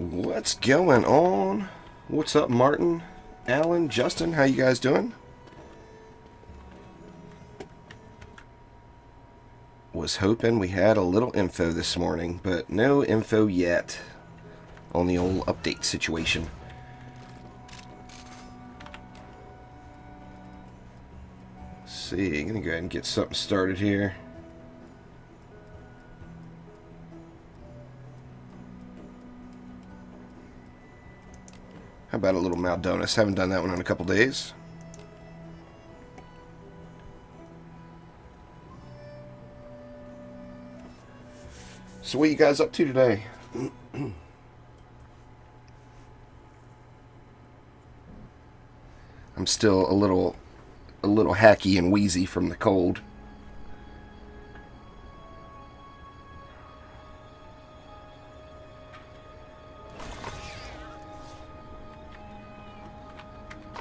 What's going on? What's up, Martin, Alan, Justin? How you guys doing? Was hoping we had a little info this morning, but no info yet on the old update situation. Let's see, I'm gonna go ahead and get something started here. How about a little Maldonis? Haven't done that one in a couple days. So what are you guys up to today? I'm still a little hacky and wheezy from the cold.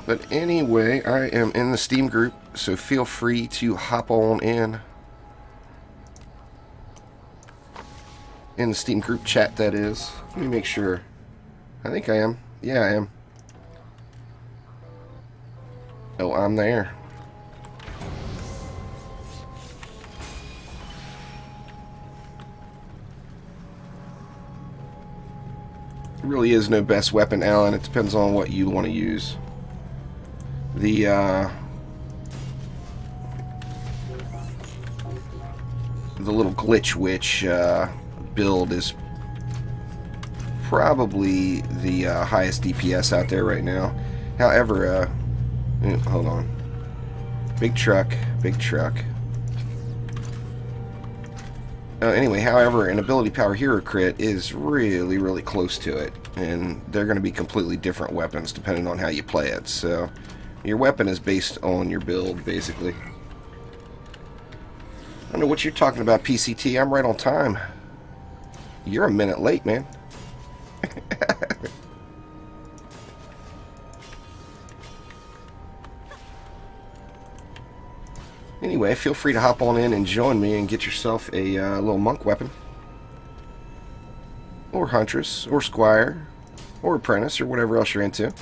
But anyway, I am in the Steam group, so feel free to hop on in. In the Steam group chat, that is. Let me make sure. I think I am. Yeah, I am. Oh, I'm there. There really is no best weapon, Alan. It depends on what you want to use. The little glitch witch build is probably the highest DPS out there right now. However, hold on. Big truck. Anyway, however, an ability power hero crit is really close to it, and they're going to be completely different weapons depending on how you play it. So your weapon is based on your build, basically. I don't know what you're talking about, PCT. I'm right on time. You're a minute late, man. Anyway, feel free to hop on in and join me and get yourself a little monk weapon. Or huntress, or squire, or apprentice, or whatever else you're into.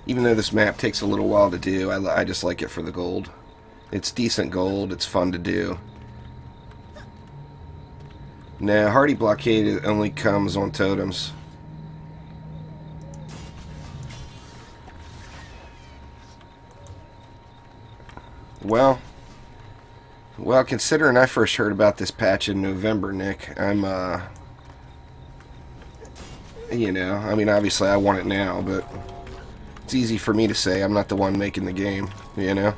Even though this map takes a little while to do, I just like it for the gold. It's decent gold, it's fun to do. Now, Hardy Blockade only comes on totems. Well, considering I first heard about this patch in November, Nick, I'm, you know, I mean, obviously I want it now, but it's easy for me to say. I'm not the one making the game, you know?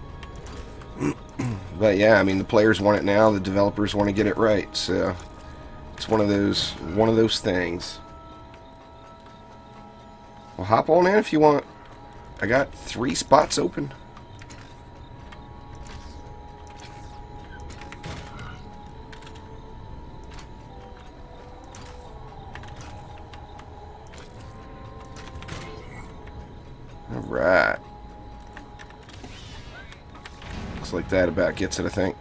But yeah, I mean, the players want it now, the developers want to get it right, so it's one of those things. Well, hop on in if you want. I got 3 spots open. Alright. Looks like that about gets it, I think.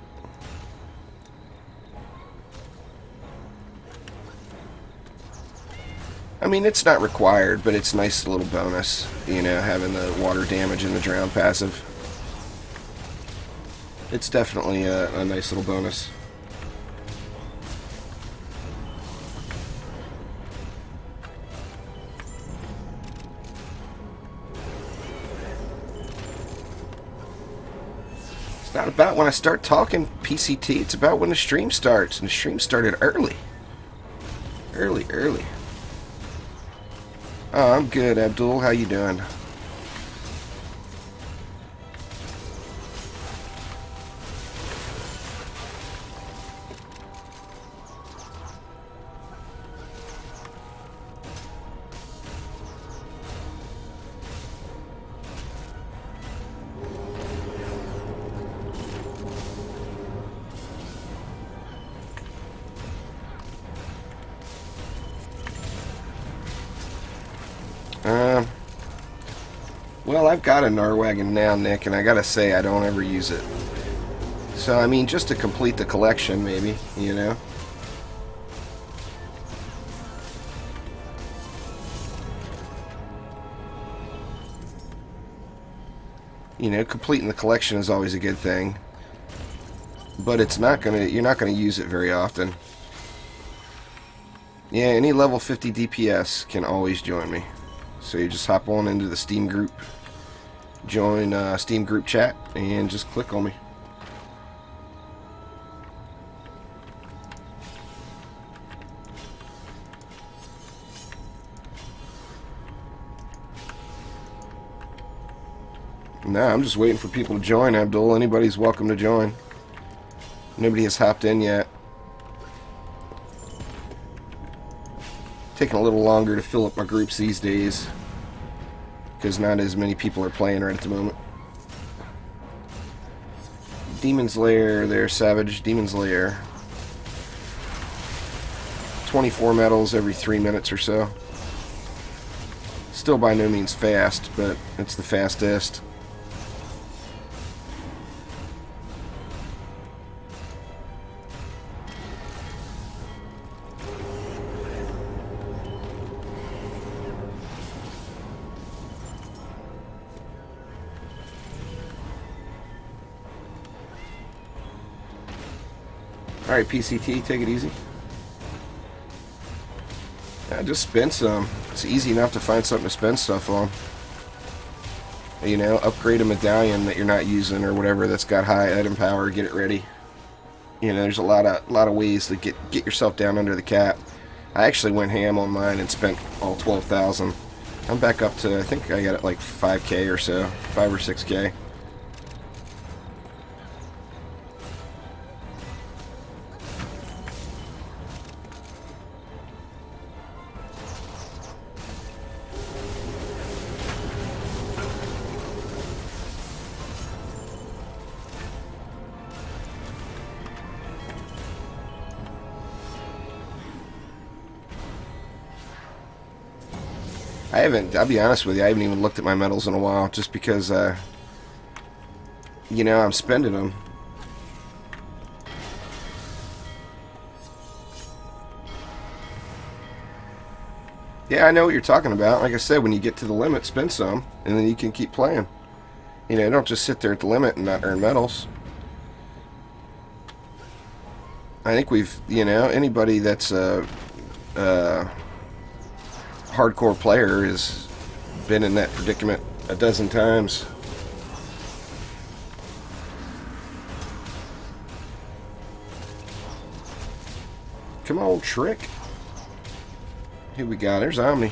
I mean, it's not required, but it's a nice little bonus, you know, having the water damage and the drown passive. It's definitely a nice little bonus. It's not about when I start talking PCT, it's about when the stream starts, and the stream started early. Early. Oh, I'm good, Abdul. How you doing? Well, I've got a Narwagon now, Nick, and I gotta say, I don't ever use it. So, I mean, just to complete the collection, maybe, you know? You know, completing the collection is always a good thing. But it's not gonna, you're not gonna use it very often. Yeah, any level 50 DPS can always join me. So you just hop on into the Steam group, join Steam group chat, and just click on me. Nah, I'm just waiting for people to join, Abdul. Anybody's welcome to join. Nobody has hopped in yet. Taking a little longer to fill up my groups these days, because not as many people are playing right at the moment. Demon's Lair there, Savage. Demon's Lair. 24 medals every 3 minutes or so. Still by no means fast, but it's the fastest. Alright, PCT, take it easy. Yeah, just spend some. It's easy enough to find something to spend stuff on. You know, upgrade a medallion that you're not using or whatever that's got high item power, get it ready. You know, there's a lot of ways to get yourself down under the cap. I actually went ham on mine and spent all 12,000. I'm back up to, I think I got it like 5k or so, 5 or 6k. I'll be honest with you, I haven't even looked at my medals in a while, just because, you know, I'm spending them. Yeah, I know what you're talking about. Like I said, when you get to the limit, spend some, and then you can keep playing. You know, don't just sit there at the limit and not earn medals. I think we've, you know, anybody that's hardcore player has been in that predicament a dozen times. Come on, Trick. Here we go. There's Omni.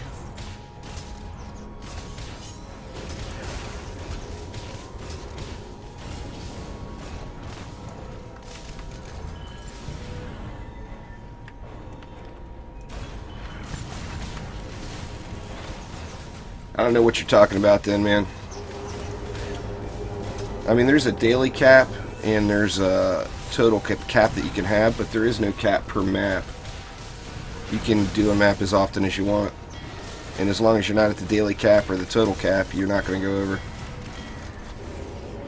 I don't know what you're talking about then, man. I mean, there's a daily cap and there's a total cap that you can have, but there is no cap per map. You can do a map as often as you want. And as long as you're not at the daily cap or the total cap, you're not going to go over.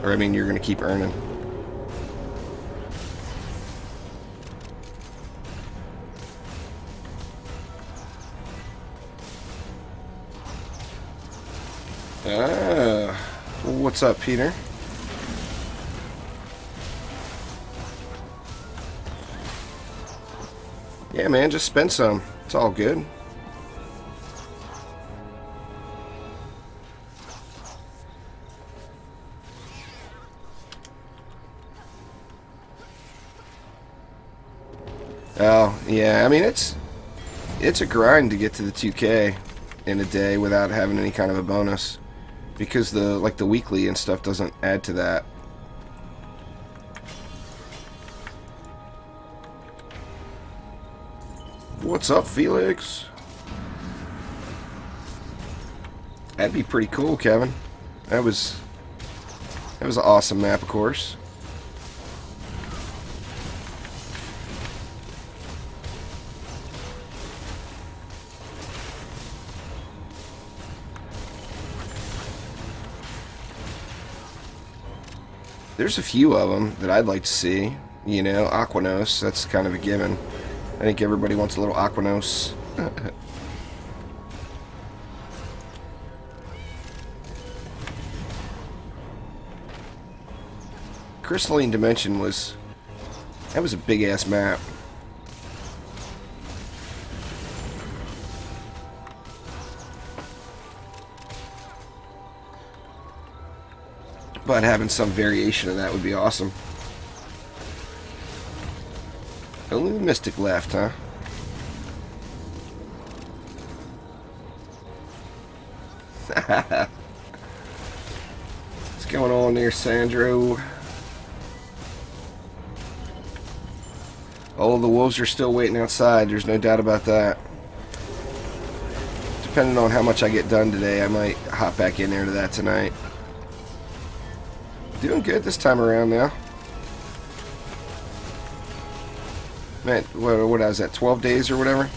Or, I mean, you're going to keep earning. What's up, Peter? Yeah, man, just spend some. It's all good. Oh, yeah, I mean, it's a grind to get to the 2K in a day without having any kind of a bonus. Because the weekly and stuff doesn't add to that. What's up, Felix? That'd be pretty cool, Kevin. That was an awesome map, of course. There's a few of them that I'd like to see. You know, Aquanos, that's kind of a given. I think everybody wants a little Aquanos. Crystalline Dimension was a big ass map. But having some variation of that would be awesome. Only the Mystic left, huh? What's going on there, Sandro? Oh, the wolves are still waiting outside. There's no doubt about that. Depending on how much I get done today, I might hop back in there to that tonight. Doing good this time around now. Man, what was that, 12 days or whatever?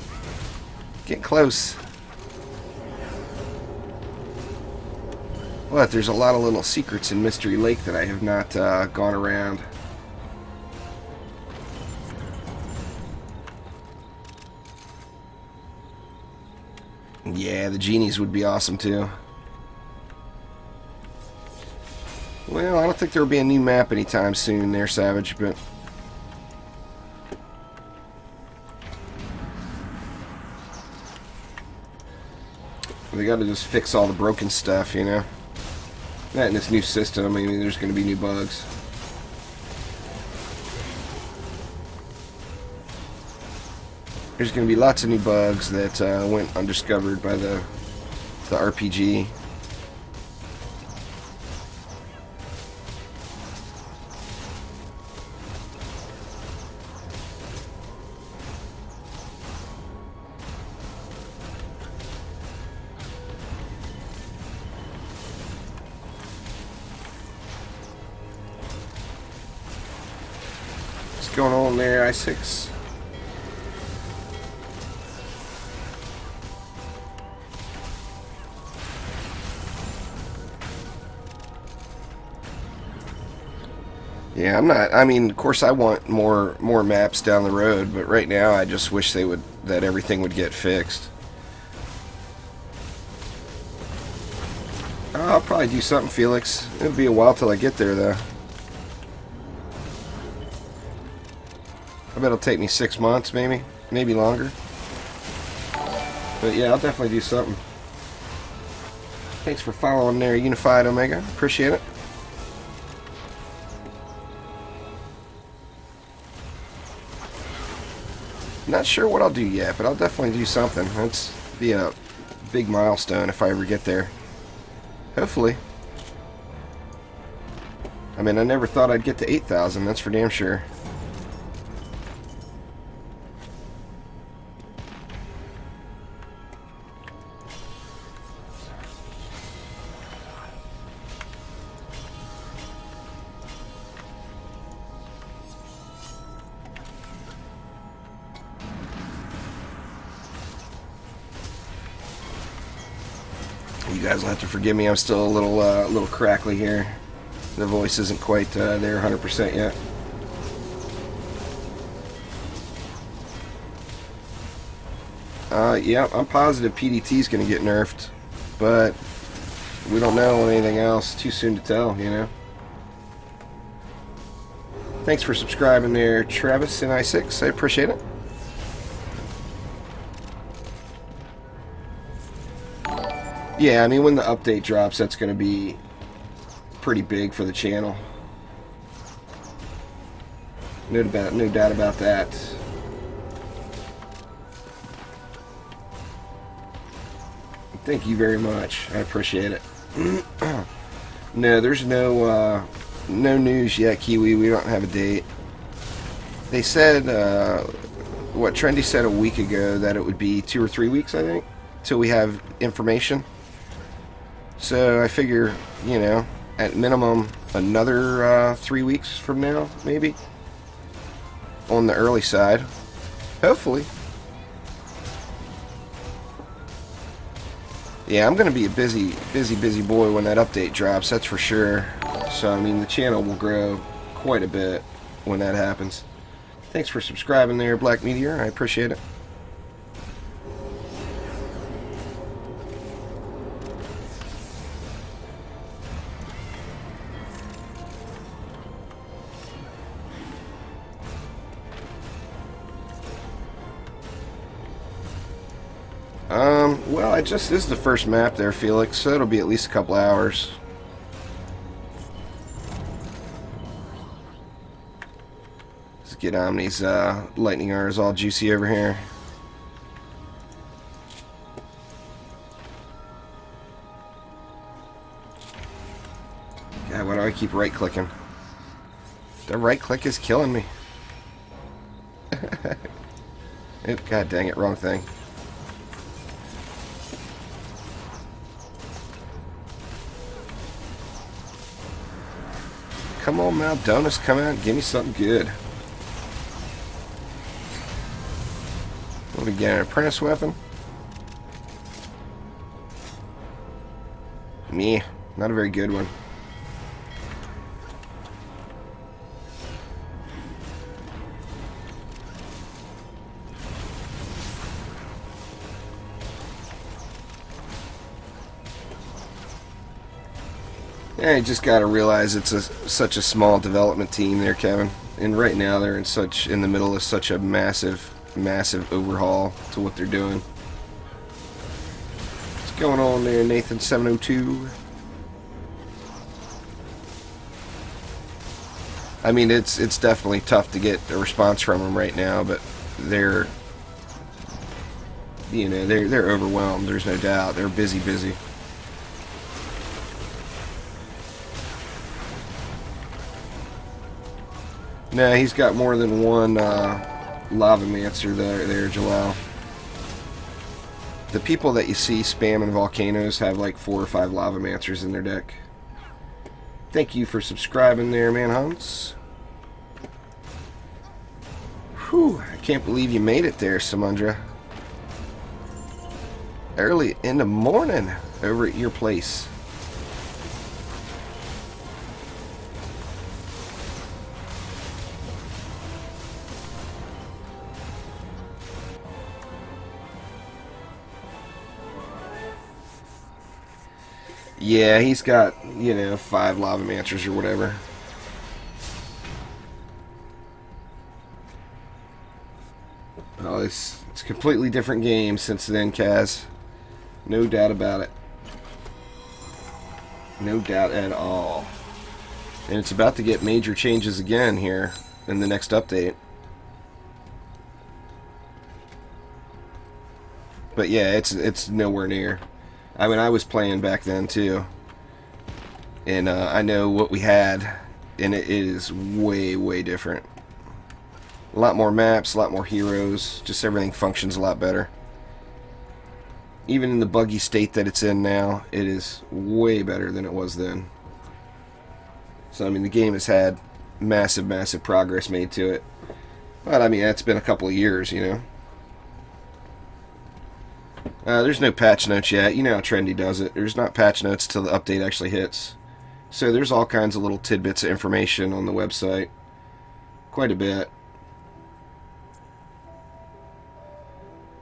Getting close. But there's a lot of little secrets in Mystery Lake that I have not gone around. Yeah, the genies would be awesome too. Well, I don't think there will be a new map anytime soon there, Savage, but... they gotta just fix all the broken stuff, you know? That in this new system, I mean, there's gonna be new bugs. There's gonna be lots of new bugs that went undiscovered by the RPG. What's going on there, I6? Yeah, I'm not. I mean, of course, I want more maps down the road, but right now, I just wish that everything would get fixed. I'll probably do something, Felix. It'll be a while till I get there, though. I bet it'll take me 6 months, maybe longer. But yeah, I'll definitely do something. Thanks for following there, Unified Omega. Appreciate it. Not sure what I'll do yet, but I'll definitely do something. That's be a big milestone if I ever get there. Hopefully. I mean, I never thought I'd get to 8,000, that's for damn sure. You guys will have to forgive me. I'm still a little crackly here. The voice isn't quite there 100% yet. Yeah, I'm positive PDT's going to get nerfed, but we don't know anything else. Too soon to tell, you know. Thanks for subscribing there, Travis and I6. I appreciate it. Yeah, I mean, when the update drops, that's going to be pretty big for the channel. No doubt about that. Thank you very much. I appreciate it. No, there's no news yet, Kiwi. We don't have a date. They said, what Trendy said a week ago, that it would be 2 or 3 weeks, I think, till we have information. So I figure, you know, at minimum another 3 weeks from now, maybe, on the early side. Hopefully. Yeah, I'm going to be a busy boy when that update drops, that's for sure. So, I mean, the channel will grow quite a bit when that happens. Thanks for subscribing there, Black Meteor. I appreciate it. Well, this is the first map there, Felix, so it'll be at least a couple hours. Let's get Omni's lightning arrows all juicy over here. God, why do I keep right-clicking? The right-click is killing me. Oh, God dang it, wrong thing. Come on, Maldonis, come out and give me something good. What do we get? An apprentice weapon? Meh, not a very good one. Yeah, you just gotta realize it's such a small development team there, Kevin. And right now they're in the middle of such a massive overhaul to what they're doing. What's going on there, Nathan 702? I mean, it's definitely tough to get a response from them right now, but they're, you know, they're overwhelmed. There's no doubt. They're busy. Nah, he's got more than one Lavamancer there, Jalal. The people that you see spamming volcanoes have like 4 or 5 Lavamancers in their deck. Thank you for subscribing there, Manhunts. Whew, I can't believe you made it there, Samundra. Early in the morning over at your place. Yeah, he's got, you know, 5 Lavamancers or whatever. Oh, it's a completely different game since then, Kaz. No doubt about it. No doubt at all. And it's about to get major changes again here in the next update. But yeah, it's nowhere near. I mean, I was playing back then too, and I know what we had, and it is way different. A lot more maps, a lot more heroes, just everything functions a lot better. Even in the buggy state that it's in now, it is way better than it was then. So I mean, the game has had massive progress made to it, but I mean, it's been a couple of years, you know. There's no patch notes yet. You know how Trendy does it. There's not patch notes till the update actually hits. So there's all kinds of little tidbits of information on the website. Quite a bit.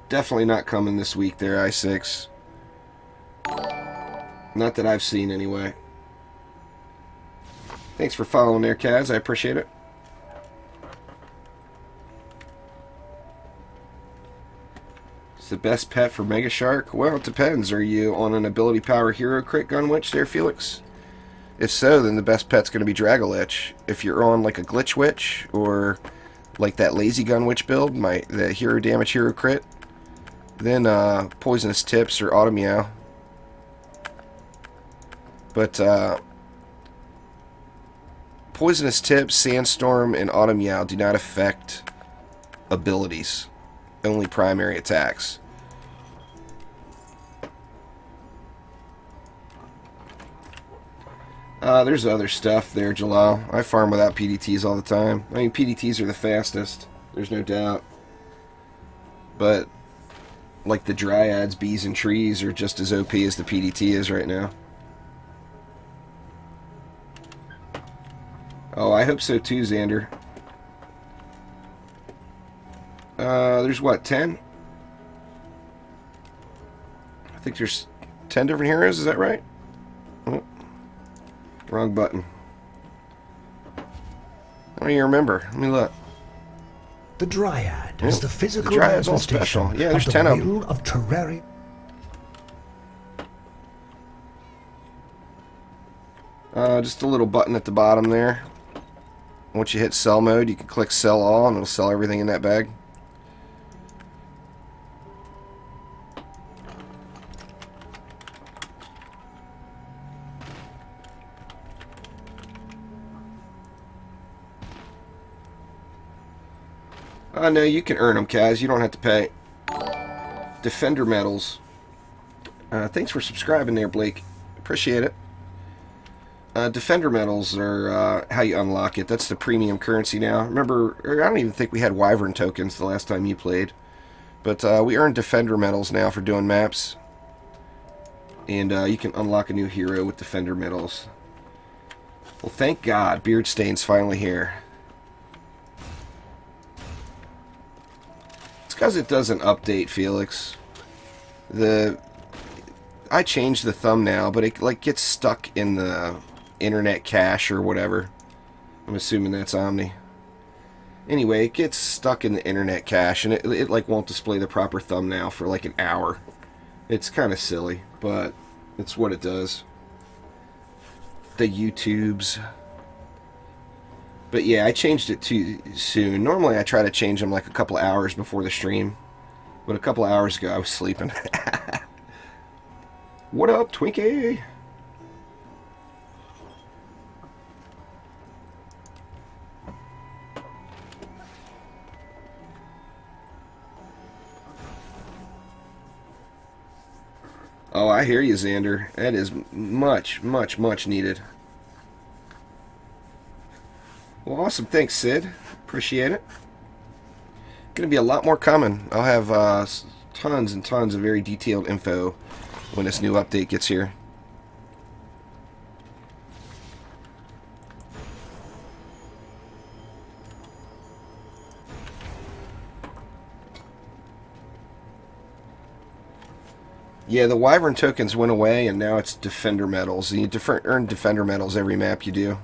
Definitely not coming this week there, i6. Not that I've seen anyway. Thanks for following there, Kaz. I appreciate it. It's the best pet for Mega Shark? Well, it depends. Are you on an ability power hero crit gun witch there, Felix? If so, then the best pet's going to be Dragolich. If you're on like a glitch witch or like that lazy gun witch build, the hero damage hero crit, then poisonous tips or auto meow. But poisonous tips, sandstorm, and auto meow do not affect abilities, only primary attacks. There's other stuff there, Jalal. I farm without PDTs all the time. I mean, PDTs are the fastest. There's no doubt. But, like the Dryads, Bees, and Trees are just as OP as the PDT is right now. Oh, I hope so too, Xander. There's what, 10? I think there's 10 different heroes, is that right? Oh. Wrong button. I don't even remember. Let me look. The Dryad is the physical Dryad's all special. Yeah, there's 10 of them. Of terrarium. Just a little button at the bottom there. Once you hit sell mode, you can click sell all, and it'll sell everything in that bag. No, you can earn them, Kaz. You don't have to pay. Defender medals. Thanks for subscribing there, Blake. Appreciate it. Defender medals are how you unlock it. That's the premium currency now. Remember, I don't even think we had Wyvern tokens the last time you played. But we earn Defender medals now for doing maps. And you can unlock a new hero with Defender medals. Well, thank God, Beardstain's finally here. It's because it doesn't update, Felix. I changed the thumbnail, but it like gets stuck in the internet cache or whatever. I'm assuming that's Omni. Anyway, it gets stuck in the internet cache, and it like won't display the proper thumbnail for like an hour. It's kind of silly, but it's what it does. The YouTubes. But yeah, I changed it too soon. Normally I try to change them like a couple hours before the stream. But a couple hours ago I was sleeping. What up, Twinkie? Oh, I hear you, Xander. That is much, much, much needed. Well, awesome. Thanks, Sid. Appreciate it. Going to be a lot more coming. I'll have tons and tons of very detailed info when this new update gets here. Yeah, the Wyvern tokens went away, and now it's Defender medals. You earn Defender medals every map you do.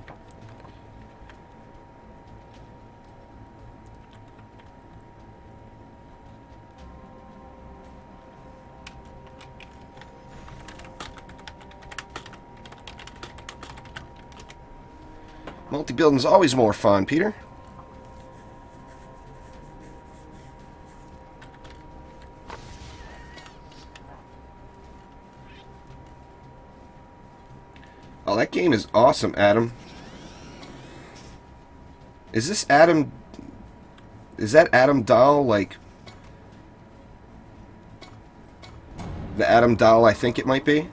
Multi-building's always more fun, Peter. Oh, that game is awesome, Adam. Is this Adam... Is that Adam Dahl, like... the Adam Dahl I think it might be?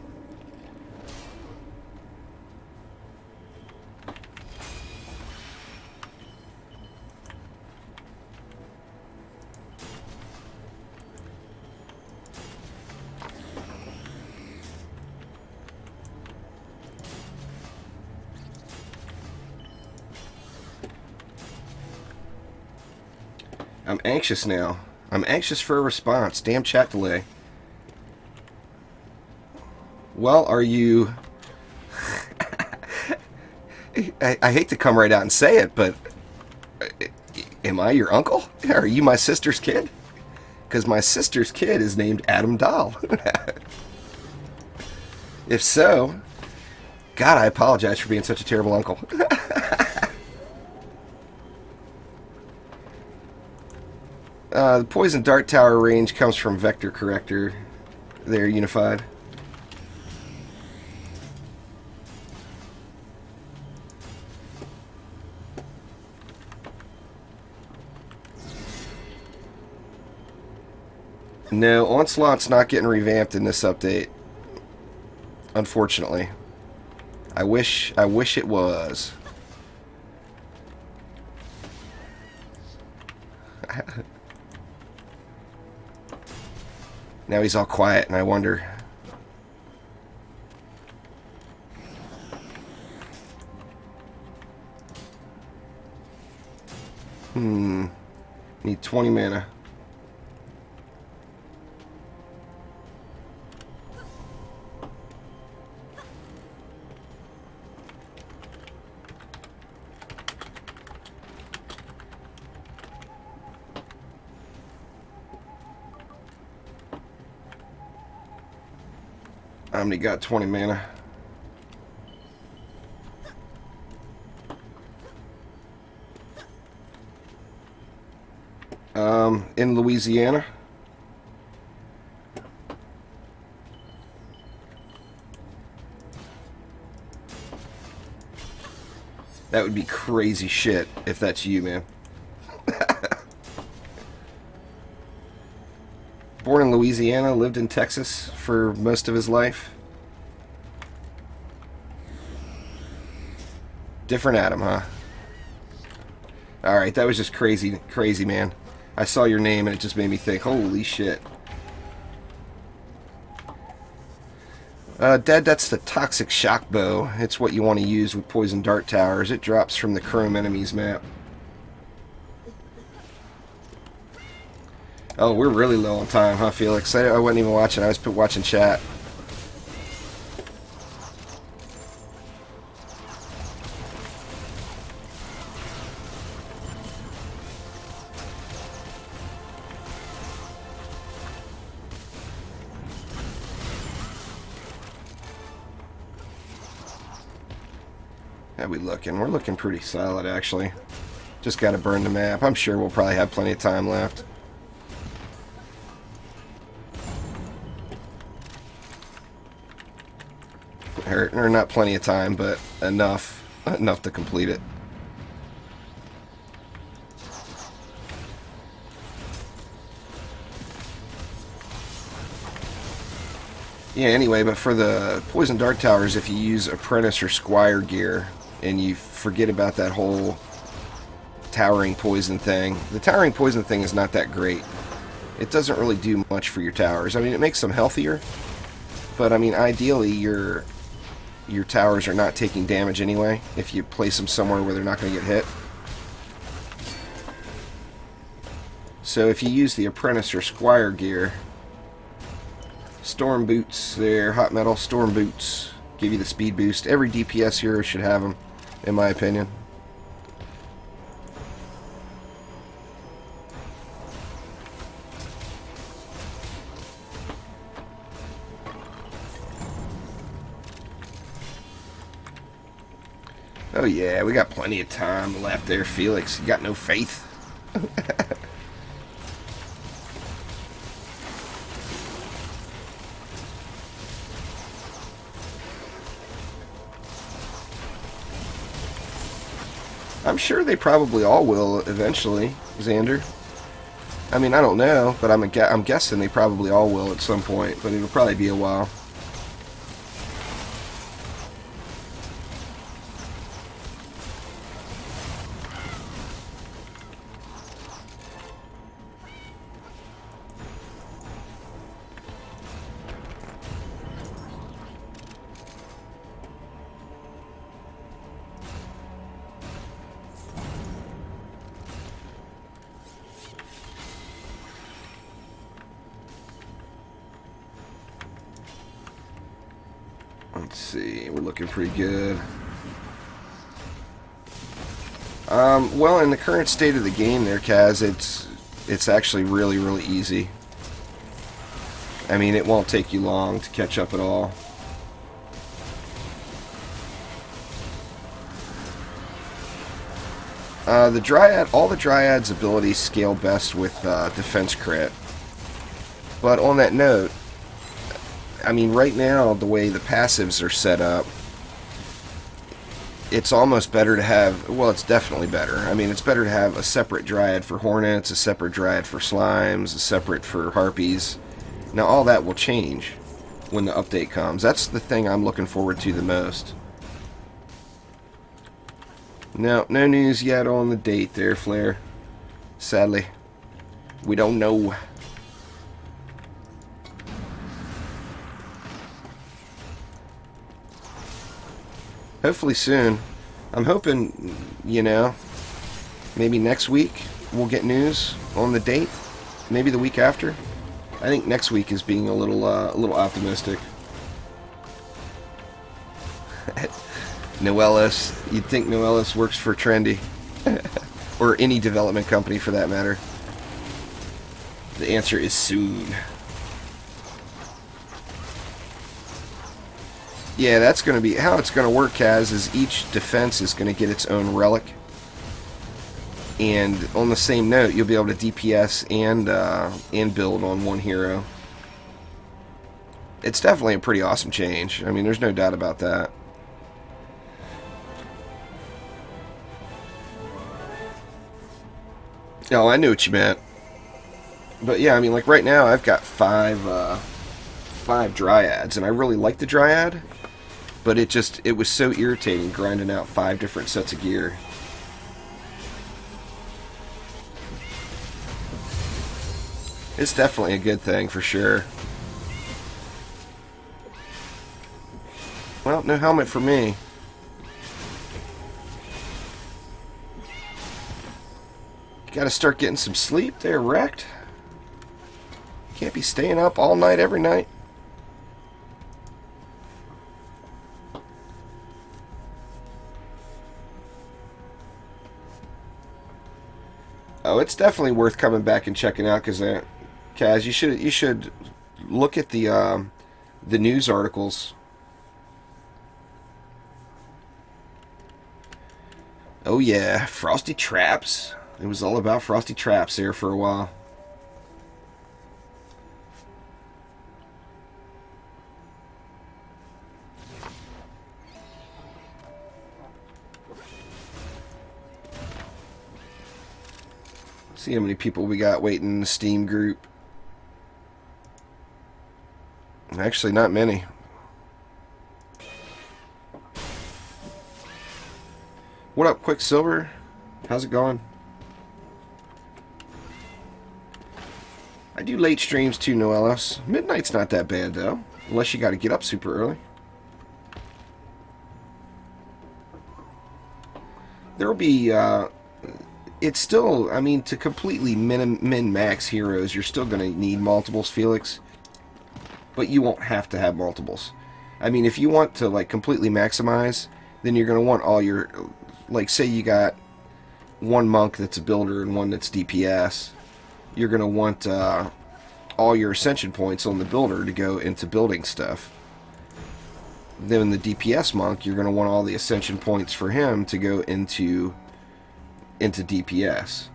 I'm anxious now. I'm anxious for a response. Damn chat delay. Well, are you... I hate to come right out and say it, but... Am I your uncle? Are you my sister's kid? Because my sister's kid is named Adam Dahl. If so... God, I apologize for being such a terrible uncle. The poison dart tower range comes from vector corrector. There, unified. No, Onslaught's not getting revamped in this update. Unfortunately. I wish it was. Now he's all quiet, and I wonder. Need 20 mana. I only got 20 mana. In Louisiana. That would be crazy shit if that's you, man. Born in Louisiana, lived in Texas for most of his life. Different Adam, huh? Alright, that was just crazy, crazy, man. I saw your name and it just made me think, holy shit. Dad, that's the Toxic Shock Bow. It's what you want to use with Poison Dart Towers. It drops from the Chrome Enemies map. Oh, we're really low on time, huh, Felix? I wasn't even watching. I was watching chat. How we looking? We're looking pretty solid, actually. Just got to burn the map. I'm sure we'll probably have plenty of time left. Or not plenty of time, but enough to complete it. Yeah, anyway, but for the Poison Dart Towers, if you use Apprentice or Squire gear, and you forget about that whole Towering Poison thing, the Towering Poison thing is not that great. It doesn't really do much for your towers. I mean, it makes them healthier, but I mean, ideally, your towers are not taking damage anyway, if you place them somewhere where they're not going to get hit. So if you use the Apprentice or Squire gear, Storm Boots there, Hot Metal, Storm Boots, give you the speed boost. Every DPS hero should have them, in my opinion. Oh yeah, we got plenty of time left there, Felix. You got no faith? I'm sure they probably all will eventually, Xander. I mean, I don't know, but I'm guessing they probably all will at some point, but it'll probably be a while. see. We're looking pretty good. Well, in the current state of the game there, Kaz, it's actually really, really easy. I mean, it won't take you long to catch up at all. The Dryad, all the Dryad's abilities scale best with defense crit. But on that note, I mean, right now, the way the passives are set up, it's almost better to have, well, it's definitely better. I mean, it's better to have a separate Dryad for Hornets, a separate Dryad for Slimes, a separate for Harpies. Now, all that will change when the update comes. That's the thing I'm looking forward to the most. No news yet on the date there, Flair. Sadly, we don't know. Hopefully soon. I'm hoping, you know, maybe next week we'll get news on the date. Maybe the week after. I think next week is being a little optimistic. Noellis. You'd think Noellis works for Trendy. Or any development company for that matter. The answer is soon. Yeah, that's going to be how it's going to work, Kaz, is each defense is going to get its own relic. And on the same note, you'll be able to DPS and build on one hero. It's definitely a pretty awesome change. I mean, there's no doubt about that. Oh, I knew what you meant. But yeah, I mean, like right now, I've got five Dryads, and I really like the Dryad. But it was so irritating grinding out 5 different sets of gear. It's definitely a good thing, for sure. Well, no helmet for me. You gotta start getting some sleep there, wrecked. Can't be staying up all night every night. Oh, it's definitely worth coming back and checking out, because Kaz, you should look at the news articles. Oh yeah, Frosty Traps. It was all about Frosty Traps there for a while. See how many people we got waiting in the Steam group. Actually, not many. What up, Quicksilver? How's it going? I do late streams too, Noellis. Midnight's not that bad, though. Unless you got to get up super early. There'll be, it's still, I mean, to completely min-max heroes, you're still going to need multiples, Felix. But you won't have to have multiples. I mean, if you want to, like, completely maximize, then you're going to want all your, like, say you got one monk that's a builder and one that's DPS. You're going to want all your ascension points on the builder to go into building stuff. Then the DPS monk, you're going to want all the ascension points for him to go into DPS.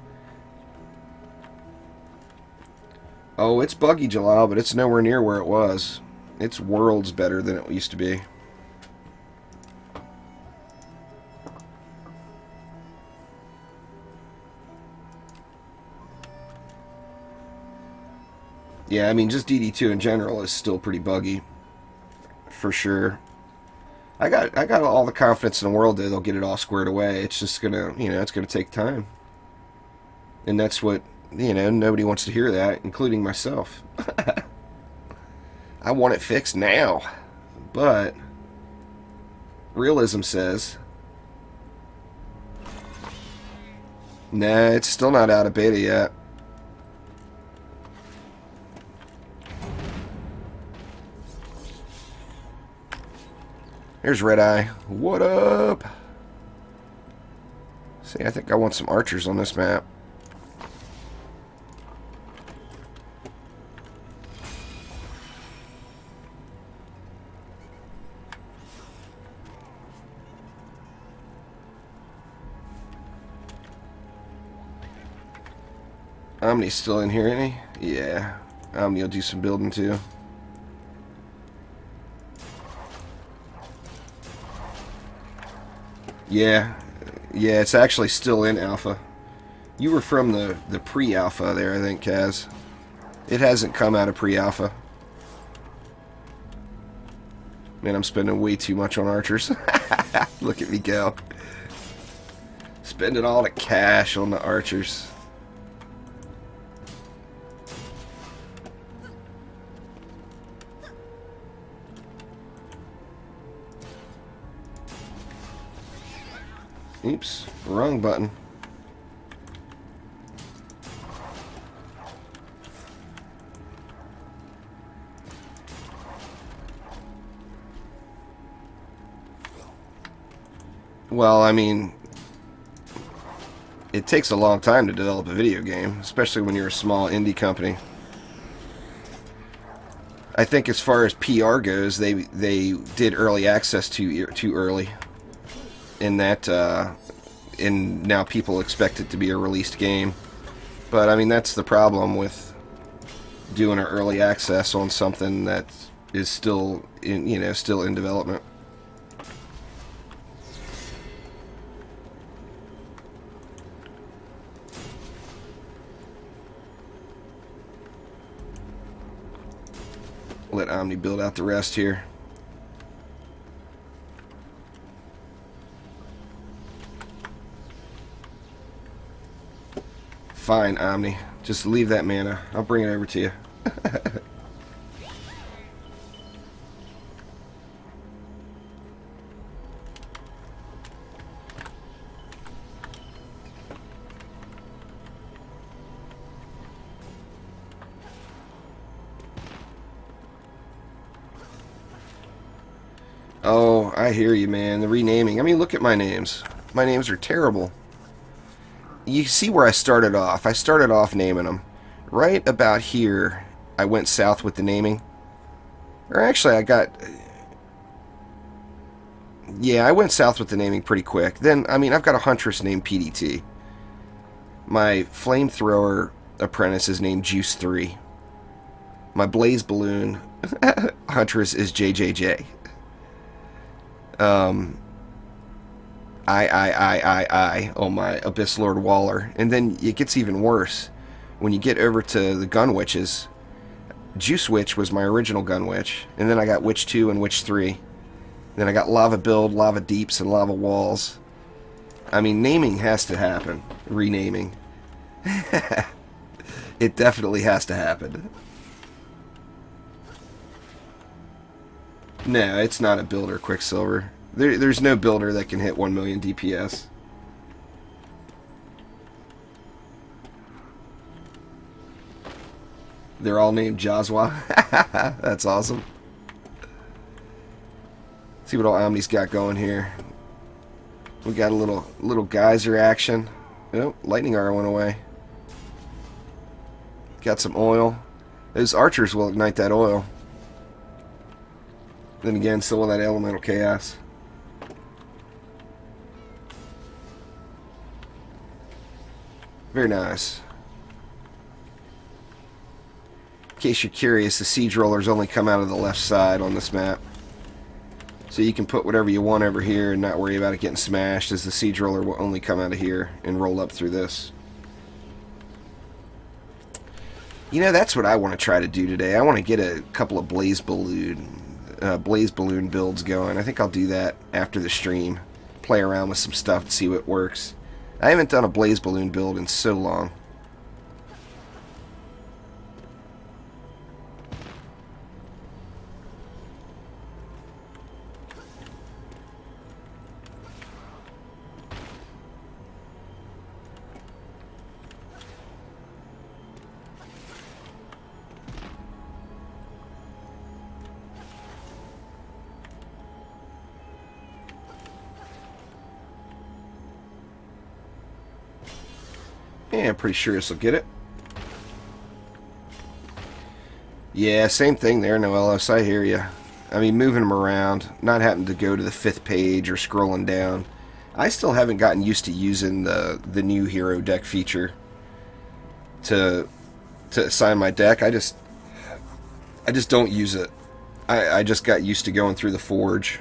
Oh, it's buggy, Jalal, but it's nowhere near where it was. It's worlds better than it used to be. Yeah, I mean, just DD2 in general is still pretty buggy. For sure. I got all the confidence in the world that they'll get it all squared away. It's just gonna, you know, it's gonna take time. And that's what, you know, nobody wants to hear that, including myself. I want it fixed now. But realism says, nah, it's still not out of beta yet. There's Red Eye. What up? See, I think I want some archers on this map. Omni's still in here, isn't he? Yeah. Omni will do some building too. Yeah. Yeah, it's actually still in alpha. You were from the pre-alpha there, I think, Kaz. It hasn't come out of pre-alpha. Man, I'm spending way too much on archers. Look at me go. Spending all the cash on the archers. Oops, wrong button. Well, I mean, it takes a long time to develop a video game, especially when you're a small indie company. I think as far as PR goes, they did early access too early. In that, and now people expect it to be a released game. But I mean, that's the problem with doing an early access on something that is still in, still in development. Let Omni build out the rest here. Fine, Omni. Just leave that mana. I'll bring it over to you. Oh, I hear you, man. The renaming. I mean, look at my names. My names are terrible. You see where I started off. I started off naming them. Right about here, I went south with the naming. Or actually, yeah, I went south with the naming pretty quick. Then, I mean, I've got a huntress named PDT. My flamethrower apprentice is named Juice 3. My blaze balloon huntress is JJJ. Oh my Abyss Lord Waller. And then it gets even worse. When you get over to the gun witches, Juice Witch was my original gun witch. And then I got Witch 2 and Witch 3. Then I got Lava Build, Lava Deeps, and Lava Walls. I mean, naming has to happen. Renaming. It definitely has to happen. No, it's not a builder, Quicksilver. There's no builder that can hit 1 million DPS. They're all named Jazwa. That's awesome. See what all Omni's got going here. We got a little geyser action. Oh, lightning arrow went away. Got some oil. Those archers will ignite that oil. Then again, still with that elemental chaos. Very nice. In case you're curious, the siege rollers only come out of the left side on this map. So you can put whatever you want over here and not worry about it getting smashed, as the siege roller will only come out of here and roll up through this. You know, that's what I want to try to do today. I want to get a couple of blaze balloon builds going. I think I'll do that after the stream. Play around with some stuff and see what works. I haven't done a blaze balloon build in so long. Yeah, I'm pretty sure this will get it. Yeah, same thing there, Noelos. I hear you. I mean, moving them around, not having to go to the 5th page or scrolling down. I still haven't gotten used to using the new hero deck feature to assign my deck. I just don't use it. I just got used to going through the forge.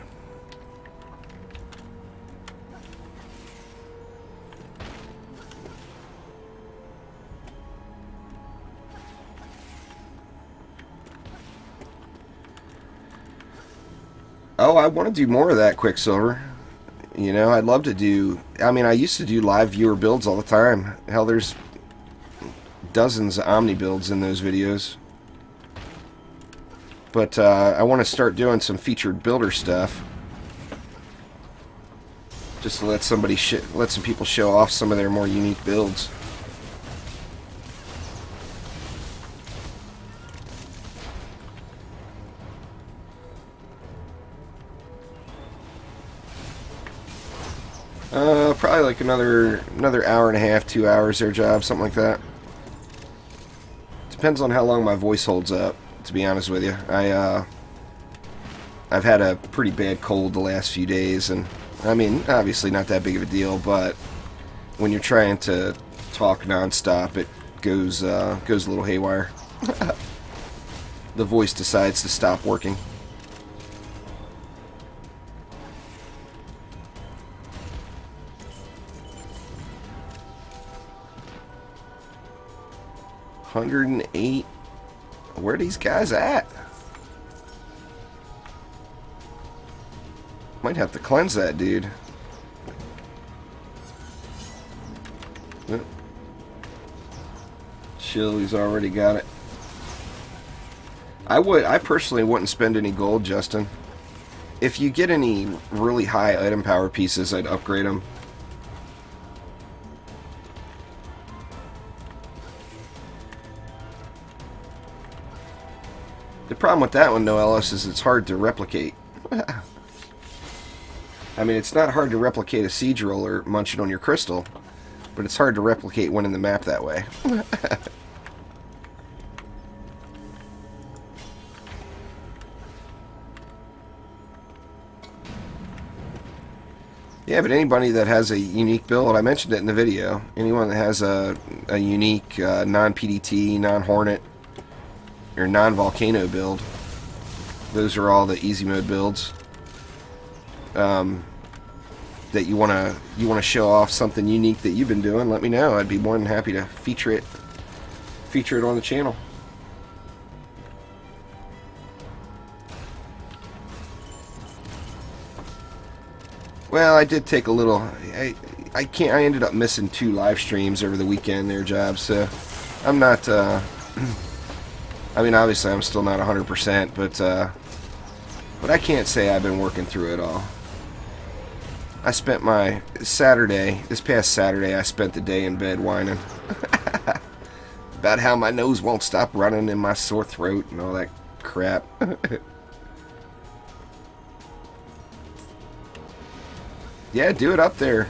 Oh, I want to do more of that, Quicksilver. You know, I'd love to do... I mean, I used to do live viewer builds all the time. Hell, there's dozens of Omni builds in those videos. But I want to start doing some featured builder stuff. Just to let some people show off some of their more unique builds. Probably like another hour and a half, 2 hours their job, something like that. Depends on how long my voice holds up, to be honest with you. I've had a pretty bad cold the last few days, and I mean, obviously not that big of a deal, but when you're trying to talk nonstop, it goes a little haywire. The voice decides to stop working. $108. Where are these guys at? Might have to cleanse that dude. Yep. Chill, he's already got it. I personally wouldn't spend any gold, Justin. If you get any really high item power pieces, I'd upgrade them. The problem with that one, Noelos, is it's hard to replicate. I mean, it's not hard to replicate a siege roller munching on your crystal, but it's hard to replicate winning the map that way. Yeah, but anybody that has a unique build, I mentioned it in the video, anyone that has a unique non-PDT, non-Hornet, or non-Volcano build, those are all the easy mode builds. That you wanna show off something unique that you've been doing, let me know. I'd be more than happy to feature it on the channel. Well, I did take a little. I ended up missing 2 live streams over the weekend. Their jobs, so I'm not. I mean, obviously, I'm still not 100%, but I can't say I've been working through it all. I spent my this past Saturday, I spent the day in bed whining about how my nose won't stop running and my sore throat and all that crap. Yeah, do it up there.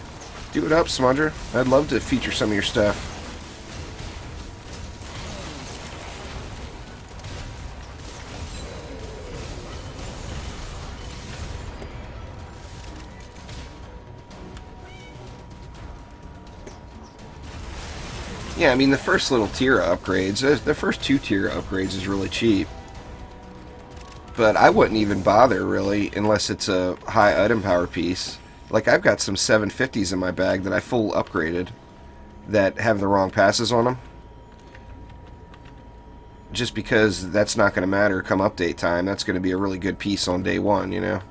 Do it up, Smudger. I'd love to feature some of your stuff. Yeah, I mean, the first little tier of upgrades, the first 2 tier upgrades is really cheap. But I wouldn't even bother, really, unless it's a high item power piece. Like, I've got some 750s in my bag that I full upgraded that have the wrong passes on them. Just because that's not going to matter come update time. That's going to be a really good piece on day 1, you know?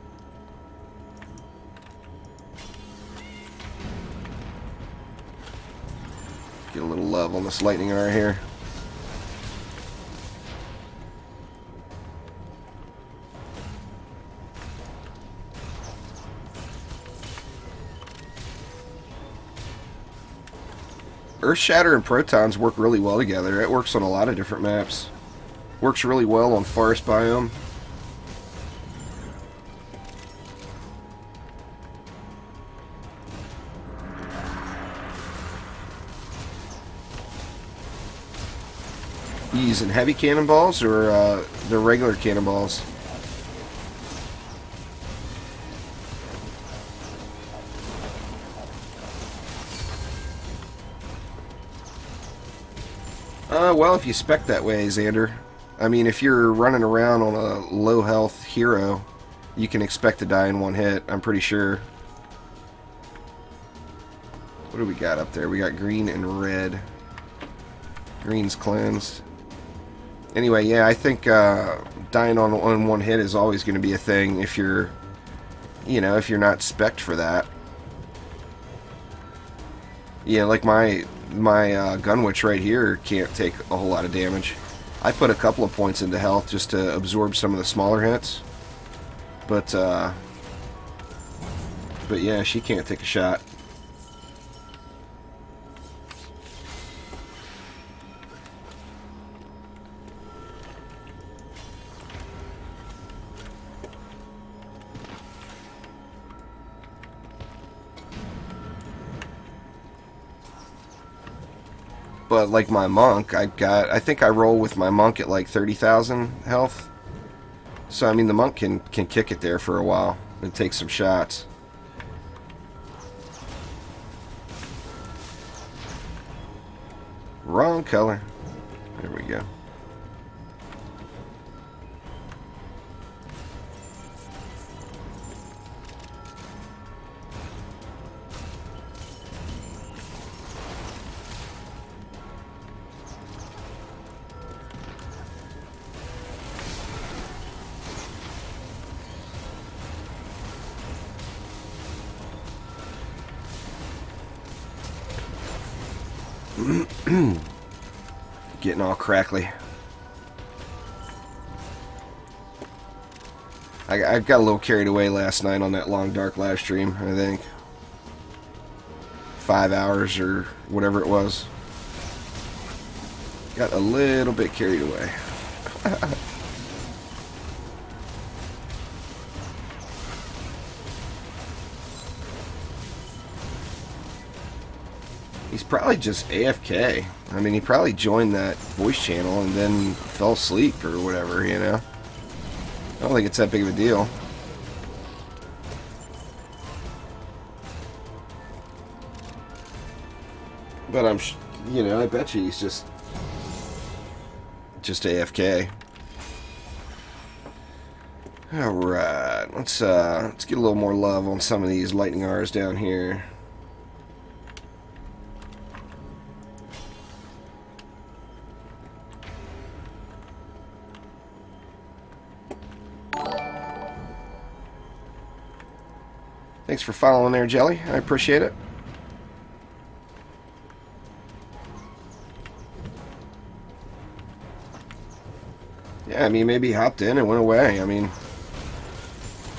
Get a little love on this lightning right here. Earthshatter and Protons work really well together. It works on a lot of different maps. Works really well on Forest Biome. You using heavy cannonballs or the regular cannonballs? Well, if you spec that way, Xander. I mean, if you're running around on a low health hero, you can expect to die in one hit, I'm pretty sure. What do we got up there? We got green and red. Green's cleansed. Anyway, yeah, I think dying on one hit is always going to be a thing if you're, you know, if you're not spec'd for that. Yeah, like my Gunwitch right here can't take a whole lot of damage. I put a couple of points into health just to absorb some of the smaller hits. But yeah, she can't take a shot. But like my monk, I think I roll with my monk at like 30,000 health. So I mean the monk can kick it there for a while and take some shots. Wrong color. There we go. Getting all crackly. I got a little carried away last night on that long dark live stream, I think. 5 hours or whatever it was. Got a little bit carried away. He's probably just AFK. I mean, he probably joined that voice channel and then fell asleep or whatever, you know? I don't think it's that big of a deal. But you know, I bet you he's just AFK. Alright, let's get a little more love on some of these lightning R's down here. Thanks for following there, Jelly. I appreciate it. Yeah, I mean, maybe he hopped in and went away. I mean,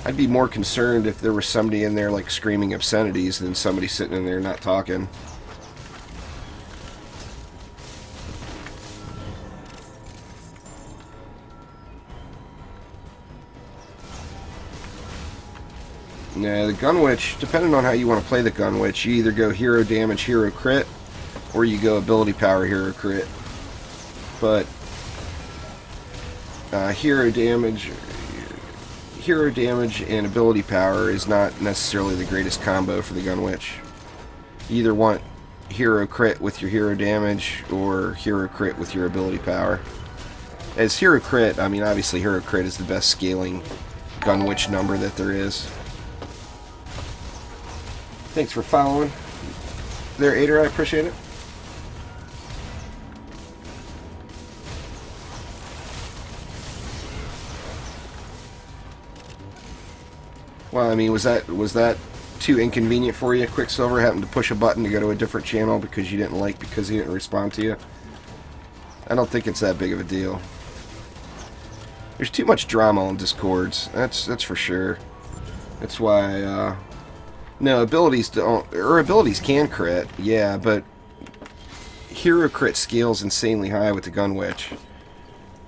I'd be more concerned if there was somebody in there, like, screaming obscenities than somebody sitting in there not talking. Yeah, the Gunwitch, depending on how you want to play the Gunwitch, you either go hero damage, hero crit, or you go ability power, hero crit. But hero damage and ability power is not necessarily the greatest combo for the Gunwitch. You either want hero crit with your hero damage or hero crit with your ability power. As hero crit, I mean, obviously hero crit is the best scaling Gunwitch number that there is. Thanks for following there, Ader. I appreciate it. Well, I mean, was that too inconvenient for you, Quicksilver, having to push a button to go to a different channel because you didn't like because he didn't respond to you? I don't think it's that big of a deal. There's too much drama on Discords. That's for sure. That's why. No, abilities don't, or abilities can crit, yeah, but hero crit scales insanely high with the Gunwitch.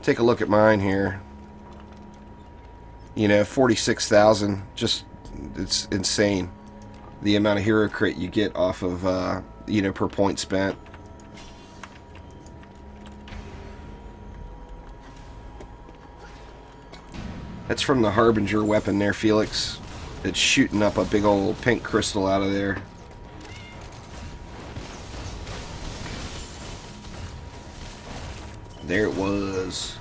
Take a look at mine here. You know, 46,000, just, it's insane. The amount of hero crit you get off of, you know, per point spent. That's from the Harbinger weapon there, Felix. It's shooting up a big old pink crystal out of there. There it was.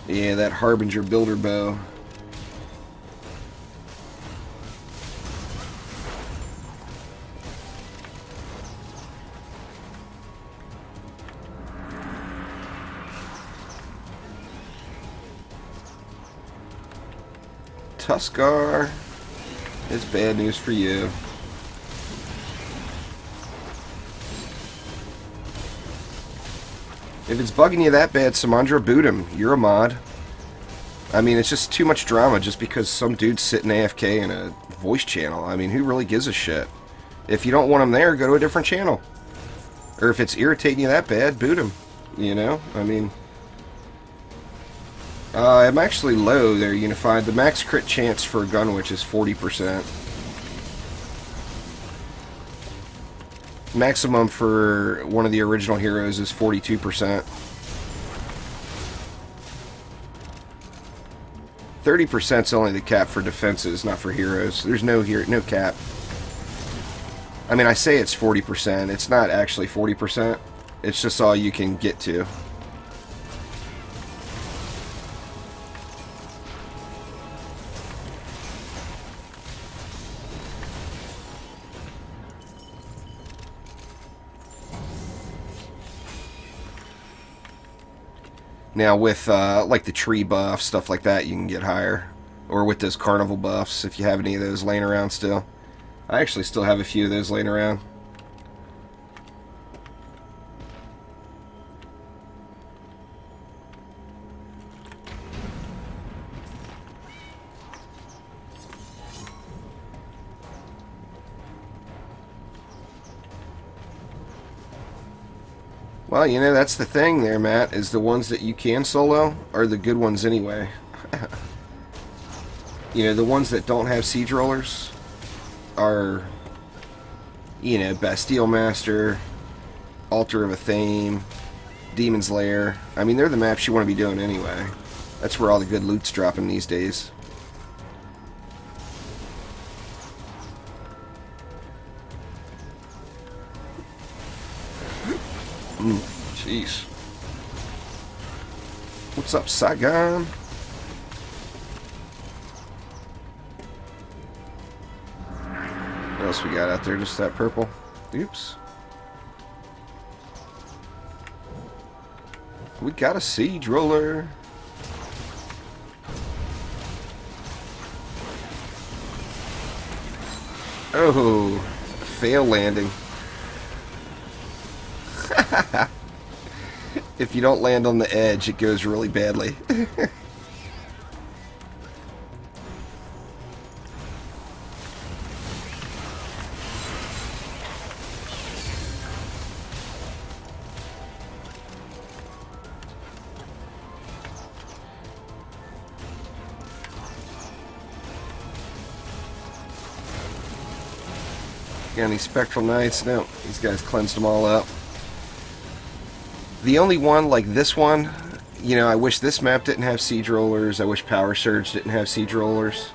Yeah, that Harbinger builder bow. Tuskar, it's bad news for you. If it's bugging you that bad, Samandra, boot him. You're a mod. I mean, it's just too much drama just because some dude's sitting AFK in a voice channel. I mean, who really gives a shit? If you don't want him there, go to a different channel. Or if it's irritating you that bad, boot him. You know? I mean... I'm actually low there, Unified. The max crit chance for Gunwitch is 40%. Maximum for one of the original heroes is 42%. 30% is only the cap for defenses, not for heroes. There's no cap. I mean, I say it's 40%. It's not actually 40%. It's just all you can get to. Now with like the tree buff, stuff like that, you can get higher. Or with those carnival buffs, if you have any of those laying around still. I actually still have a few of those laying around. Well, you know, that's the thing there, Matt, is the ones that you can solo are the good ones anyway. You know, the ones that don't have siege rollers are, you know, Bastille Master, Altar of Athame, Demon's Lair. I mean, they're the maps you want to be doing anyway. That's where all the good loot's dropping these days. Jeez. What's up, Saigon? What else we got out there? Just that purple. Oops. We got a siege roller. Oh, fail landing. If you don't land on the edge, it goes really badly. Got any Spectral Knights? No, these guys cleansed them all up. The only one like this one, you know, I wish this map didn't have siege rollers. I wish Power Surge didn't have siege rollers.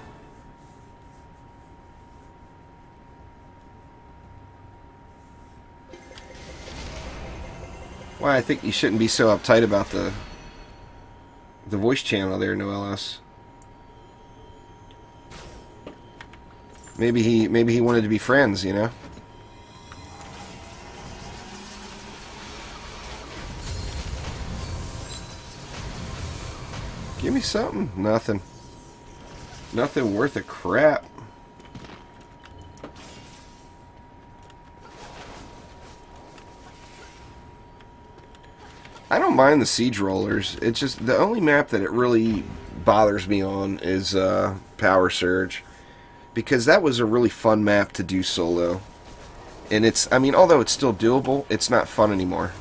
Why, I think you shouldn't be so uptight about the voice channel there, Noelos. Maybe he wanted to be friends, you know? Give me something. Nothing. Nothing worth a crap. I don't mind the siege rollers. It's just the only map that it really bothers me on is Power Surge. Because that was a really fun map to do solo. And it's, I mean, although it's still doable, it's not fun anymore.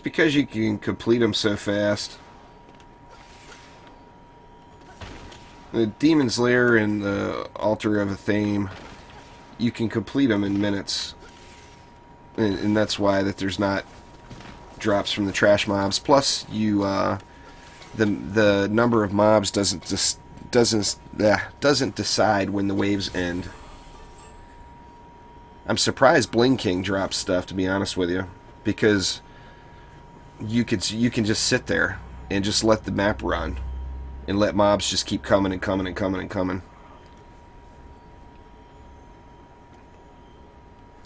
It's because you can complete them so fast. The Demon's Lair and the Altar of a Theme, you can complete them in minutes. And that's why that there's not drops from the trash mobs. Plus, you the number of mobs doesn't decide when the waves end. I'm surprised Bling King drops stuff, to be honest with you, because you can just sit there and just let the map run and let mobs just keep coming and coming and coming and coming.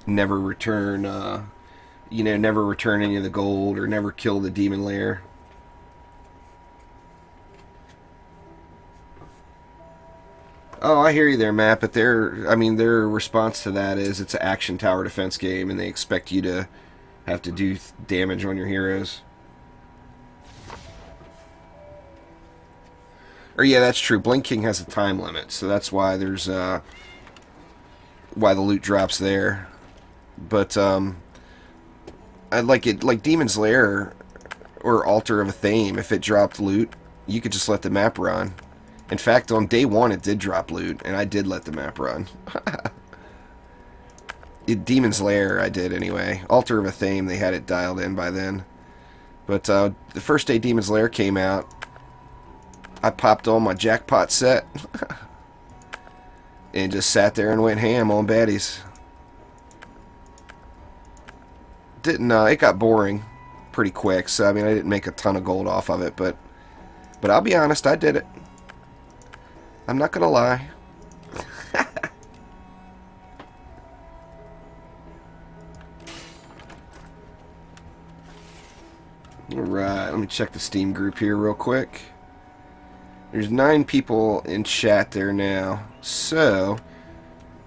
Never return, never return any of the gold or never kill the demon lair. Oh, I hear you there, Matt, but their response to that is it's an action tower defense game and they expect you to have to do damage on your heroes. Or yeah, that's true. Blink King has a time limit, so that's why there's why the loot drops there. But I like it, like Demon's Lair or Altar of a Theme. If it dropped loot, you could just let the map run. In fact, on day one, it did drop loot, and I did let the map run. Demon's Lair, I did anyway. Altar of a Theme, they had it dialed in by then. But the first day Demon's Lair came out, I popped on my jackpot set and just sat there and went ham on baddies. It got boring pretty quick, so I mean I didn't make a ton of gold off of it, but I'll be honest, I did it. I'm not gonna lie. Alright, let me check the Steam group here real quick. There's 9 people in chat there now. So,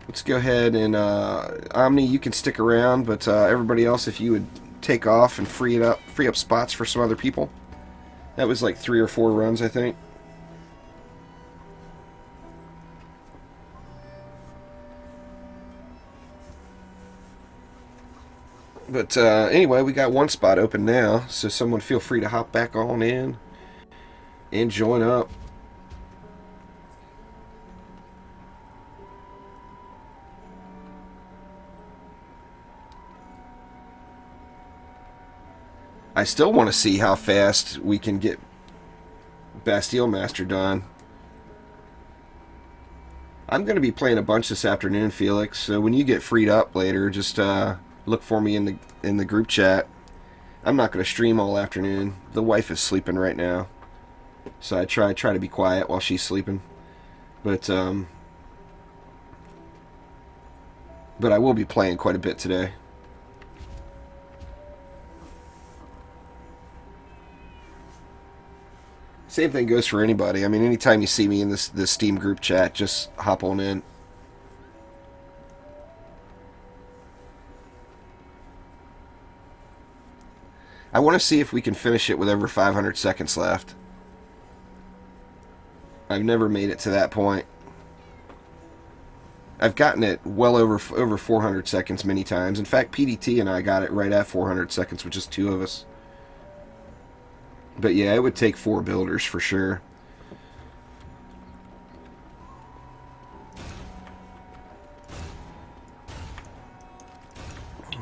let's go ahead and, Omni, you can stick around, but everybody else, if you would take off and free up spots for some other people. That was like 3 or 4 runs, I think. But anyway, we got 1 spot open now, so someone feel free to hop back on in and join up. I still want to see how fast we can get Bastille Master done. I'm going to be playing a bunch this afternoon, Felix, so when you get freed up later, just look for me in the group chat. I'm not going to stream all afternoon. The wife is sleeping right now, so I try to be quiet while she's sleeping. But I will be playing quite a bit today. Same thing goes for anybody. I mean, anytime you see me in this Steam group chat, just hop on in. I want to see if we can finish it with over 500 seconds left. I've never made it to that point. I've gotten it well over 400 seconds many times. In fact, PDT and I got it right at 400 seconds with just 2 of us. But yeah, it would take 4 builders for sure.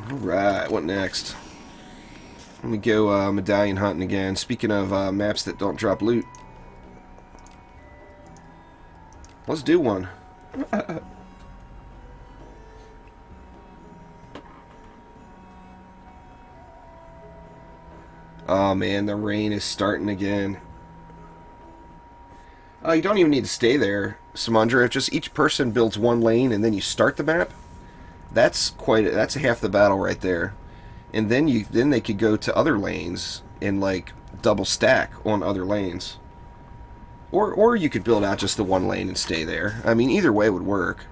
Alright, what next? Let me go medallion hunting again. Speaking of maps that don't drop loot. Let's do one. Oh man, the rain is starting again. You don't even need to stay there, Samundra. If just each person builds 1 lane and then you start the map, that's half the battle right there. And then they could go to other lanes and like double stack on other lanes. Or you could build out just the 1 lane and stay there. I mean, either way would work.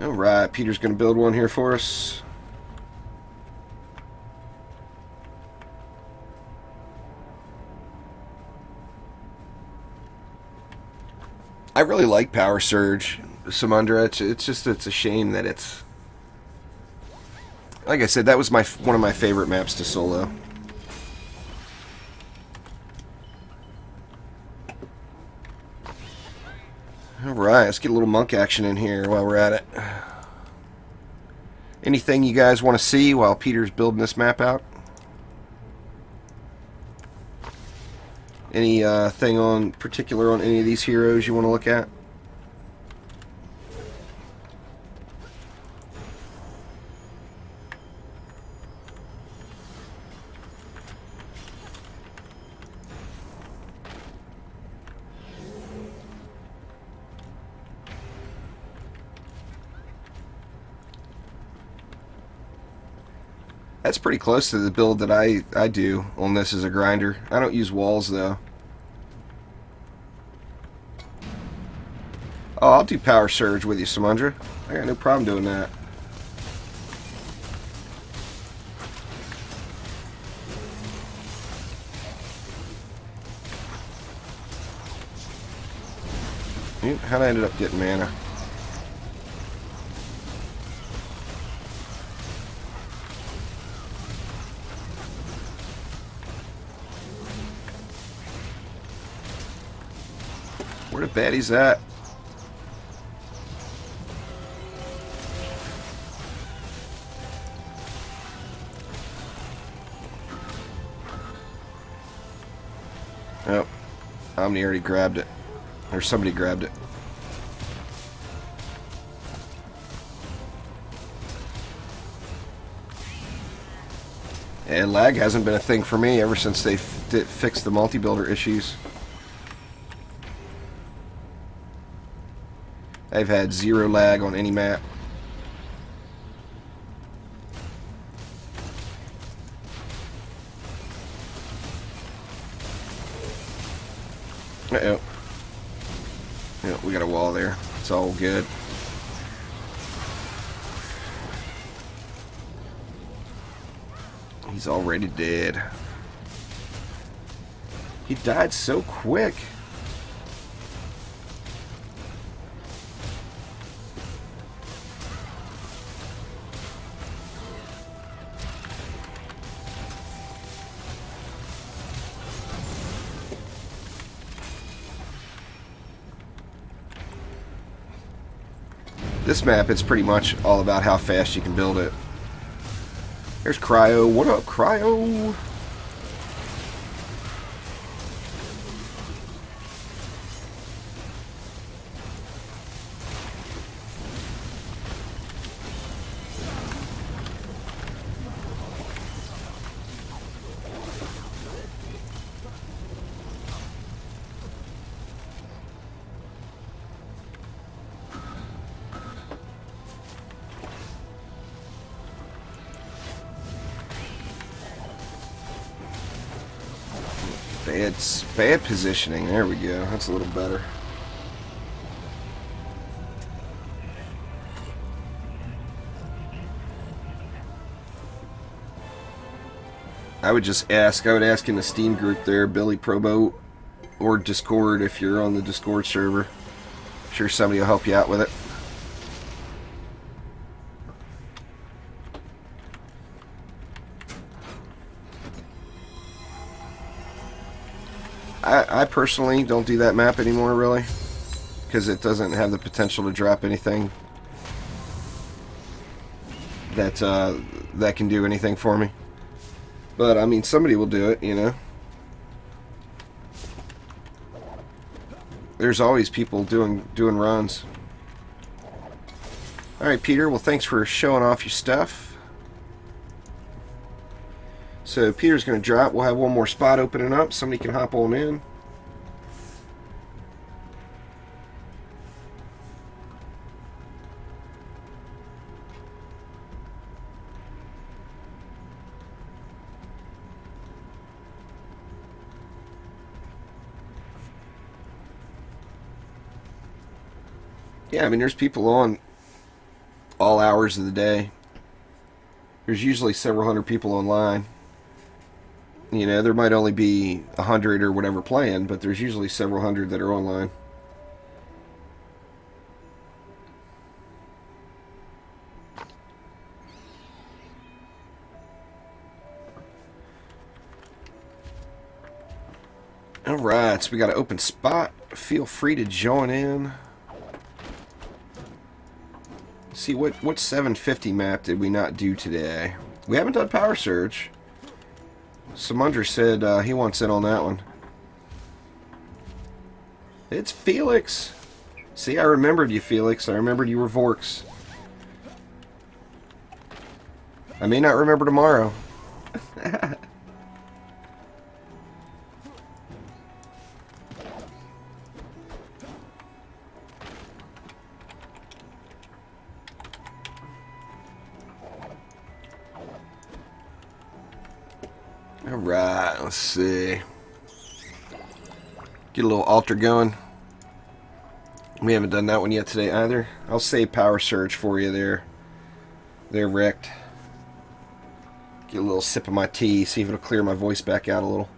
Alright, Peter's going to build one here for us. I really like Power Surge, Samundra. It's a shame that it's... Like I said, that was one of my favorite maps to solo. Alright, let's get a little monk action in here while we're at it. Anything you guys want to see while Peter's building this map out? Any thing on particular on any of these heroes you want to look at? That's pretty close to the build that I do on this as a grinder. I don't use walls, though. Oh, I'll do Power Surge with you, Samundra. I got no problem doing that. How'd I end up getting mana? Where the baddies at? Oh, Omni already grabbed it. Or somebody grabbed it. And lag hasn't been a thing for me ever since they fixed the multi-builder issues. I've had zero lag on any map. Uh-oh. Yeah, we got a wall there. It's all good. He's already dead. He died so quick. This map, it's pretty much all about how fast you can build it. There's Cryo. What up, Cryo? Bad positioning. There we go. That's a little better. I would ask in the Steam group there, Billy Probo, or Discord if you're on the Discord server. I'm sure somebody will help you out with it. I personally don't do that map anymore, really, because it doesn't have the potential to drop anything that that can do anything for me. But I mean, somebody will do it, you know. There's always people doing runs. All right, Peter. Well, thanks for showing off your stuff. So Peter's going to drop. We'll have one more spot opening up. Somebody can hop on in. Yeah, I mean, there's people on all hours of the day. There's usually several hundred people online. You know, there might only be 100 or whatever playing, but there's usually several hundred that are online. Alright, so we got an open spot. Feel free to join in. See, what 750 map did we not do today? We haven't done Power Surge. Samundra said he wants in on that one. It's Felix. See, I remembered you, Felix. I remembered you were Vorks. I may not remember tomorrow. Alright, let's see. Get a little altar going. We haven't done that one yet today either. I'll save Power Surge for you there. They're wrecked. Get a little sip of my tea, see if it'll clear my voice back out a little.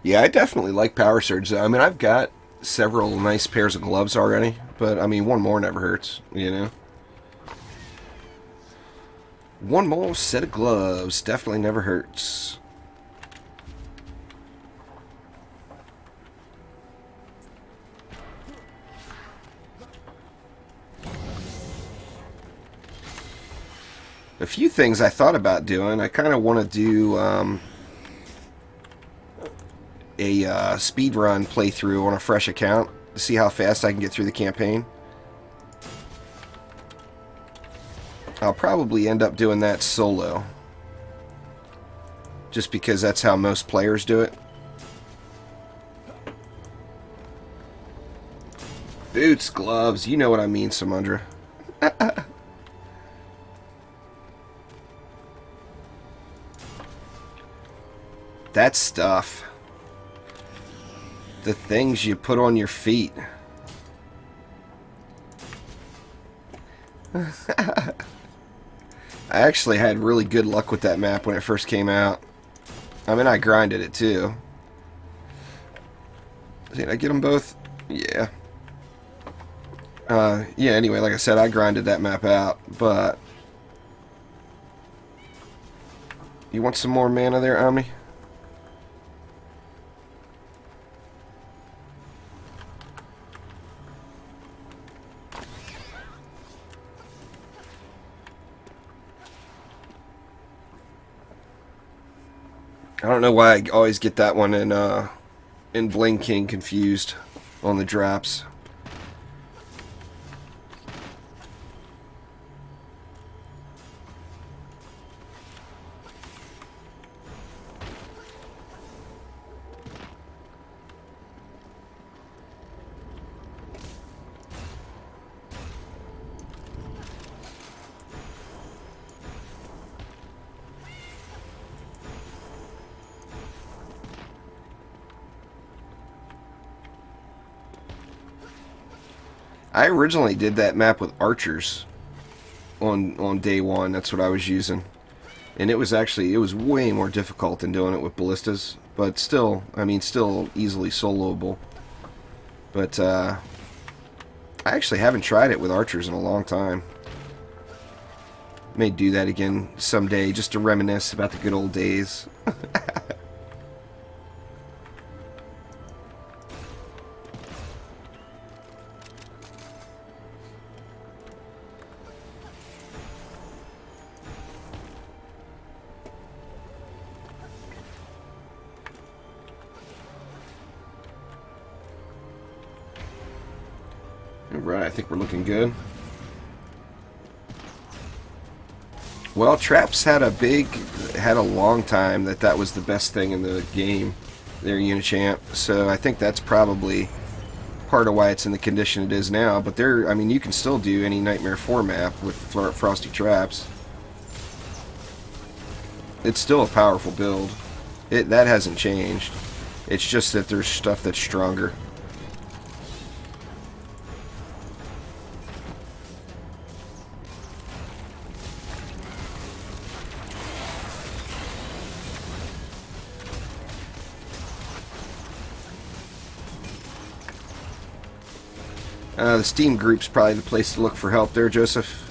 Yeah, I definitely like Power Surge. I mean, I've got several nice pairs of gloves already, but I mean, one more never hurts, you know? One more set of gloves definitely never hurts. A few things I thought about doing. I kind of want to do a speed run playthrough on a fresh account to see how fast I can get through the campaign. I'll probably end up doing that solo, just because that's how most players do it. Boots, gloves, you know what I mean, Samundra. That stuff. The things you put on your feet. I actually had really good luck with that map when it first came out. I mean, I grinded it too. Did I get them both? Yeah. Yeah, anyway, like I said, I grinded that map out, but... You want some more mana there, Ami? I don't know why I always get that one in Bling King confused on the drops. I originally did that map with archers on day one. That's what I was using. And it was way more difficult than doing it with ballistas. But still, I mean, still easily soloable. But, I actually haven't tried it with archers in a long time. May do that again someday just to reminisce about the good old days. Alright, I think we're looking good. Well, Traps had a long time that was the best thing in the game, their Unichamp. So I think that's probably part of why it's in the condition it is now. But I mean, you can still do any Nightmare 4 map with Frosty Traps. It's still a powerful build. That hasn't changed. It's just that there's stuff that's stronger. The Steam group's probably the place to look for help there, Joseph.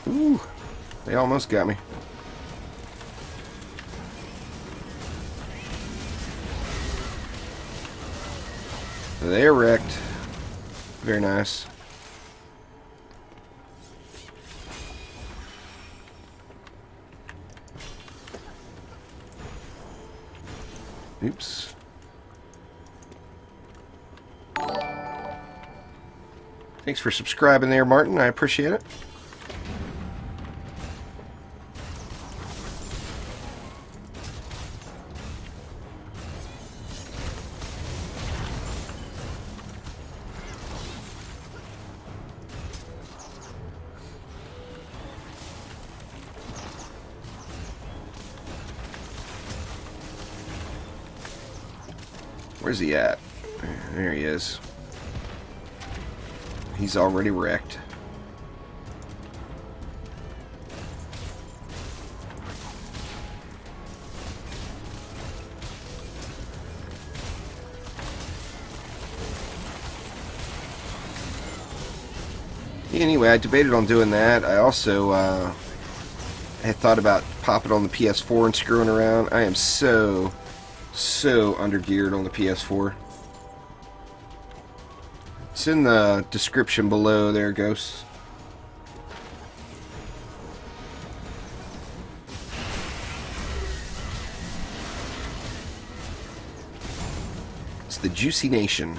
Ooh, they almost got me. They're wrecked. Very nice. Oops. Thanks for subscribing there, Martin. I appreciate it. Where's he at? There he is. He's already wrecked. Anyway, I debated on doing that. I also had thought about popping on the PS4 and screwing around. I am so undergeared on the PS4. It's in the description below there, Ghosts. It's the Juicy Nation.